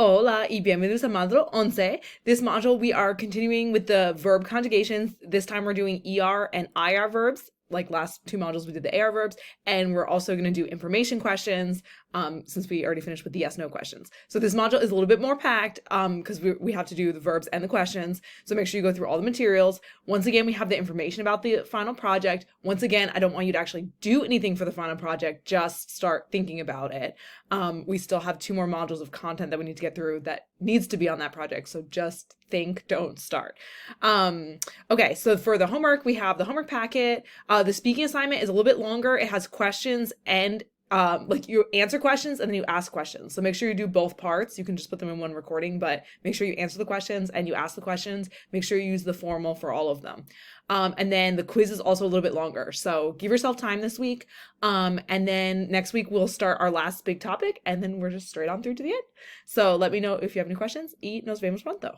Hola y bienvenidos a Module 11. This module, we are continuing with the verb conjugations. This time we're doing ER and IR verbs. Like last two modules, we did the AR verbs, and we're also going to do information questions since we already finished with the yes/no questions. So this module is a little bit more packed because we have to do the verbs and the questions. So make sure you go through all the materials. Once again, we have the information about the final project. Once again, I don't want you to actually do anything for the final project, just start thinking about it. We still have two more modules of content that we need to get through that needs to be on that project. So just think, don't start. Okay, so for the homework, we have the homework packet. The speaking assignment is a little bit longer. It has questions and like you answer questions and then you ask questions. So make sure you do both parts. You can just put them in one recording, but make sure you answer the questions and you ask the questions. Make sure you use the formal for all of them. And then the quiz is also a little bit longer. So give yourself time this week. And then next week we'll start our last big topic and then we're just straight on through to the end. So let me know if you have any questions. Y nos vemos pronto.